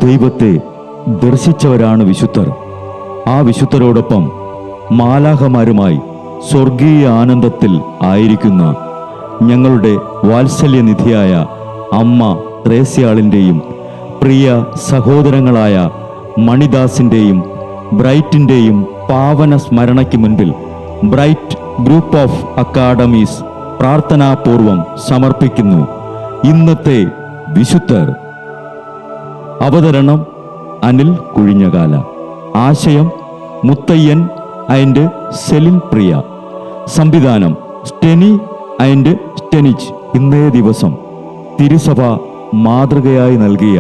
ദൈവത്തെ ദർശിച്ചവരാണ് വിശുദ്ധർ. ആ വിശുദ്ധരോടൊപ്പം മാലാഖമാരുമായി സ്വർഗീയ ആനന്ദത്തിൽ ആയിരിക്കുന്ന ഞങ്ങളുടെ വാത്സല്യനിധിയായ അമ്മ ത്രേസ്യാളിൻ്റെയും പ്രിയ സഹോദരങ്ങളായ മണിദാസിൻ്റെയും ബ്രൈറ്റിൻ്റെയും പാവന സ്മരണയ്ക്ക് മുൻപിൽ ബ്രൈറ്റ് ഗ്രൂപ്പ് ഓഫ് അക്കാഡമീസ് പ്രാർത്ഥനാപൂർവം സമർപ്പിക്കുന്നു ഇന്നത്തെ വിശുദ്ധർ. അവതരണം അനിൽ കുഴിഞ്ഞകാല. ആശയം മുത്തയ്യൻ ആൻഡ് സെലിൻ പ്രിയ. സംവിധാനം സ്റ്റെനി ആൻഡ് സ്റ്റെനിച്ച്. ഇന്നേ ദിവസം തിരുസഭ മാതൃകയായി നൽകിയ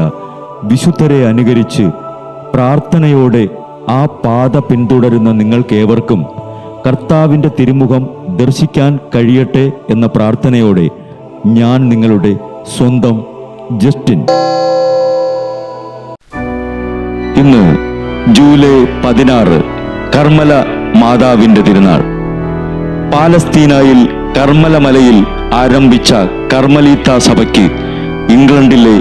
വിശുദ്ധരെ അനുകരിച്ച് പ്രാർത്ഥനയോടെ ആ പാത പിന്തുടരുന്ന നിങ്ങൾക്കേവർക്കും കർത്താവിൻ്റെ തിരുമുഖം ദർശിക്കാൻ കഴിയട്ടെ എന്ന പ്രാർത്ഥനയോടെ ഞാൻ നിങ്ങളുടെ സ്വന്തം ജസ്റ്റിൻ. ഇന്ന് ജൂലൈ 16 കർമ്മല മാതാവിൻ്റെ തിരുനാൾ. പാലസ്തീനയിൽ കർമ്മല മലയിൽ ആരംഭിച്ച കർമ്മലീത്ത സഭയ്ക്ക് ഇംഗ്ലണ്ടിലെ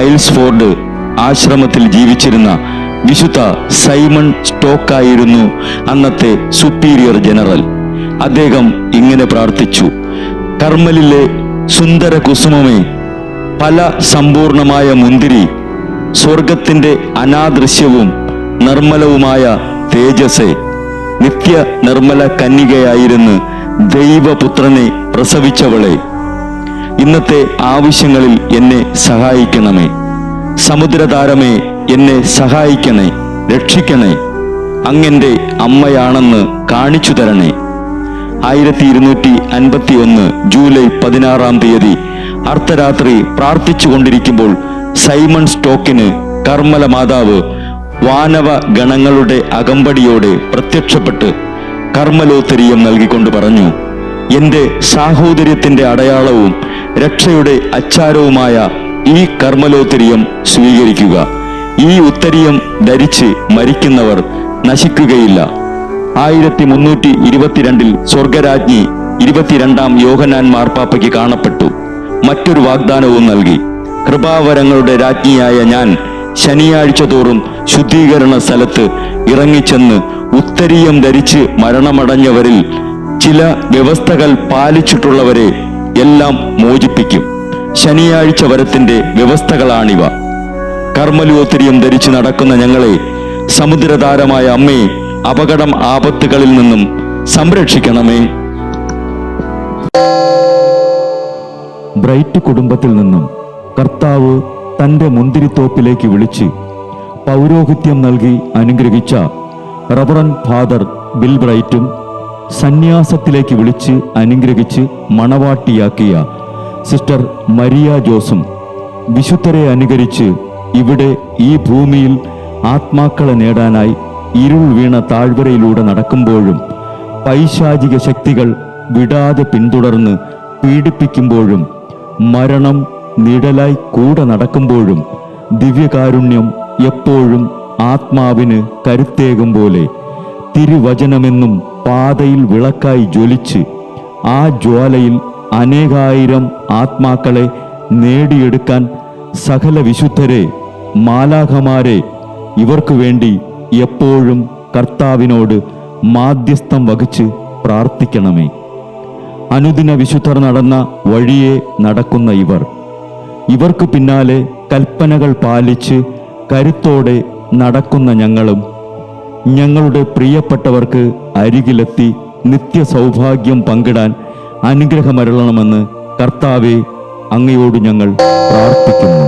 ഐൽസ്ഫോർഡ് ആശ്രമത്തിൽ ജീവിച്ചിരുന്ന വിശുദ്ധ സൈമൺ സ്റ്റോക്കായിരുന്നു അന്നത്തെ സുപ്പീരിയർ ജനറൽ. അദ്ദേഹം ഇങ്ങനെ പ്രാർത്ഥിച്ചു: കർമ്മലിലെ സുന്ദര കുസുമമേ, ഫല സമ്പൂർണമായ മുന്തിരി, സ്വർഗത്തിൻ്റെ അനാദൃശ്യവും നിർമ്മലവുമായ തേജസ്സേ, നിത്യ നിർമ്മല കന്യകയായിരുന്ന് ദൈവപുത്രനെ പ്രസവിച്ചവളെ, ഇന്നത്തെ ആവശ്യങ്ങളിൽ എന്നെ സഹായിക്കണമേ. സമുദ്രതാരമേ, എന്നെ സഹായിക്കണേ, രക്ഷിക്കണേ. അങ്ങൻ്റെ അമ്മയാണെന്ന് കാണിച്ചു തരണേ. 1251 ജൂലൈ 16 അർദ്ധരാത്രി പ്രാർത്ഥിച്ചു കൊണ്ടിരിക്കുമ്പോൾ സൈമൺ സ്റ്റോക്കിന് കർമ്മല മാതാവ് വാനവ ഗണങ്ങളുടെ അകമ്പടിയോടെ പ്രത്യക്ഷപ്പെട്ട് കർമ്മലോത്തരീയം നൽകിക്കൊണ്ട് പറഞ്ഞു: എൻ്റെ സാഹോദര്യത്തിൻ്റെ അടയാളവും രക്ഷയുടെ അച്ചാരവുമായ ഈ കർമ്മലോത്തരീയം സ്വീകരിക്കുക. ഈ ഉത്തരീയം ധരിച്ച് മരിക്കുന്നവർ നശിക്കുകയില്ല. 1322 സ്വർഗരാജ്ഞി 22-ാം യോഹന്നാൻ മാർപ്പാപ്പയ്ക്ക് കാണപ്പെട്ടു. മറ്റൊരു വാഗ്ദാനവും നൽകി: കൃപാവരങ്ങളുടെ രാജ്ഞിയായ ഞാൻ ശനിയാഴ്ച തോറും ശുദ്ധീകരണ സ്ഥലത്ത് ഇറങ്ങിച്ചെന്ന് ഉത്തരീയം ധരിച്ച് മരണമടഞ്ഞവരിൽ ചില വ്യവസ്ഥകൾ പാലിച്ചിട്ടുള്ളവരെ എല്ലാം മോചിപ്പിക്കും. ശനിയാഴ്ച വരത്തിൻ്റെ വ്യവസ്ഥകളാണിവ. കർമ്മലോത്തരീയം ധരിച്ച് നടക്കുന്ന ഞങ്ങളെ സമുദ്രതാരമായ അമ്മേ, അപകടം ആപത്തുകളിൽ നിന്നും സംരക്ഷിക്കണമേ. ബ്രൈറ്റ് കുടുംബത്തിൽ നിന്നും കർത്താവ് തൻ്റെ മുന്തിരിത്തോപ്പിലേക്ക് വിളിച്ച് പൗരോഹിത്യം നൽകി അനുഗ്രഹിച്ച റവറൻ ഫാദർ ബിൽ ബ്രൈറ്റും സന്യാസത്തിലേക്ക് വിളിച്ച് അനുഗ്രഹിച്ച് മണവാട്ടിയാക്കിയ സിസ്റ്റർ മരിയ ജോസും വിശുദ്ധരെ അനുകരിച്ച് ഇവിടെ ഈ ഭൂമിയിൽ ആത്മാക്കളെ നേടാനായി ഇരുൾ വീണ താഴ്വരയിലൂടെ നടക്കുമ്പോഴും പൈശാചിക ശക്തികൾ വിടാതെ പിന്തുടർന്ന് പീഡിപ്പിക്കുമ്പോഴും മരണം നിഴലായി കൂടെ നടക്കുമ്പോഴും ദിവ്യകാരുണ്യം എപ്പോഴും ആത്മാവിന് കരുത്തേകും പോലെ തിരുവചനമെന്നും പാതയിൽ വിളക്കായി ജ്വലിച്ച് ആ ജ്വാലയിൽ അനേകായിരം ആത്മാക്കളെ നേടിയെടുക്കാൻ സകല വിശുദ്ധരെ, മാലാഖമാരെ, ഇവർക്കു വേണ്ടി എപ്പോഴും കർത്താവിനോട് മാധ്യസ്ഥം വഹിച്ച് പ്രാർത്ഥിക്കണമേ. അനുദിന വിശുദ്ധർ നടന്ന വഴിയെ നടക്കുന്ന ഇവർക്ക് പിന്നാലെ കൽപ്പനകൾ പാലിച്ച് കരുത്തോടെ നടക്കുന്ന ഞങ്ങളും ഞങ്ങളുടെ പ്രിയപ്പെട്ടവർക്ക് അരികിലെത്തി നിത്യസൗഭാഗ്യം പങ്കിടാൻ അനുഗ്രഹമരുളണമെന്ന് കർത്താവേ, അങ്ങയോട് ഞങ്ങൾ പ്രാർത്ഥിക്കുന്നു.